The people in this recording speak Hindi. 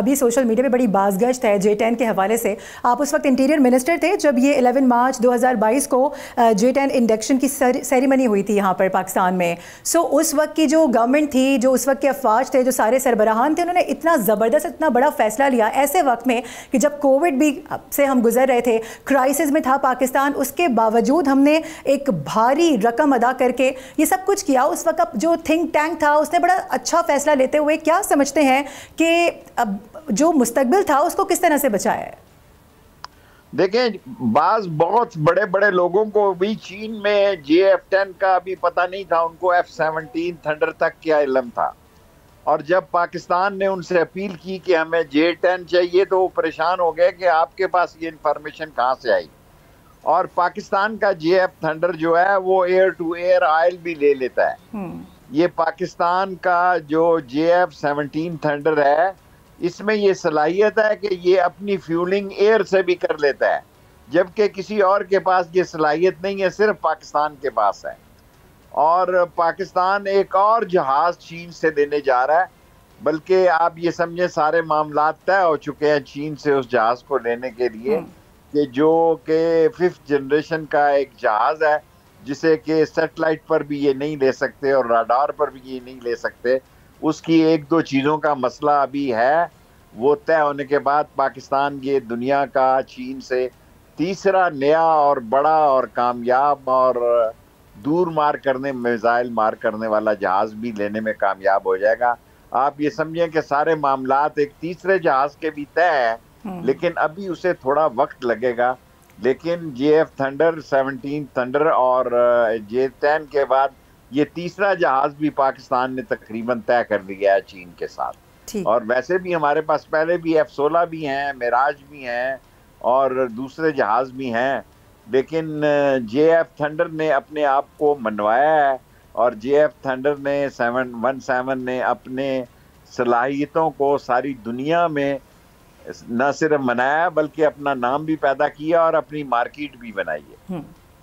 अभी सोशल मीडिया पे बड़ी बाज़गश्त है J10 के हवाले से। आप उस वक्त इंटीरियर मिनिस्टर थे जब ये 11 मार्च 2022 को J10 इंडक्शन की सेरेमनी हुई थी यहाँ पर पाकिस्तान में। उस वक्त की जो गवर्नमेंट थी, जो उस वक्त के अफवाज थे, जो सारे सरबराहान थे, उन्होंने इतना ज़बरदस्त, इतना बड़ा फ़ैसला लिया ऐसे वक्त में कि जब कोविड भी से हम गुजर रहे थे, क्राइसिस में था पाकिस्तान, उसके बावजूद हमने एक भारी रकम अदा करके ये सब कुछ किया। उस वक्त जो थिंक टैंक था उसने बड़ा अच्छा फ़ैसला लेते हुए क्या समझते हैं कि जो मुस्तकबिल था उसको किस तरह से बचाया है? देखें, बहुत बड़े बड़े लोगों को भी चीन में JF-10 का भी पता नहीं था, उनको F-17 थंडर तक क्या इल्म था। और जब पाकिस्तान ने उनसे अपील की कि हमें J10 चाहिए तो वो परेशान हो गए कि आपके पास ये इंफॉर्मेशन कहाँ से आई। और पाकिस्तान का JF थंडर जो है वो एयर टू एयर ऑयल भी ले लेता है। ये पाकिस्तान का जो JF-17 थंडर है, इसमें ये सलाहियत है कि ये अपनी फ्यूलिंग एयर से भी कर लेता है, जबकि किसी और के पास ये सलाहियत नहीं है, सिर्फ पाकिस्तान के पास है। और पाकिस्तान एक और जहाज चीन से लेने जा रहा है, बल्कि आप ये समझे सारे मामला तय हो चुके हैं चीन से उस जहाज को लेने के लिए, कि जो कि 5th जनरेशन का एक जहाज है, जिसे कि सैटेलाइट पर भी ये नहीं ले सकते और राडार पर भी ये नहीं ले सकते। उसकी एक दो चीज़ों का मसला अभी है, वो तय होने के बाद पाकिस्तान ये दुनिया का चीन से तीसरा नया और बड़ा और कामयाब और दूर मार करने, मिसाइल मार करने वाला जहाज भी लेने में कामयाब हो जाएगा। आप ये समझें कि सारे मामलात एक तीसरे जहाज के भी तय हैं, लेकिन अभी उसे थोड़ा वक्त लगेगा। लेकिन JF थंडर, 17 थंडर और J10 के बाद ये तीसरा जहाज भी पाकिस्तान ने तकरीबन तय कर लिया है चीन के साथ। और वैसे भी हमारे पास पहले भी F-16 भी हैं, मिराज भी हैं और दूसरे जहाज भी हैं, लेकिन JF थंडर ने अपने आप को मनवाया है और JF थंडर ने 717 ने अपने सलाहियतों को सारी दुनिया में न सिर्फ मनाया बल्कि अपना नाम भी पैदा किया और अपनी मार्केट भी बनाई है।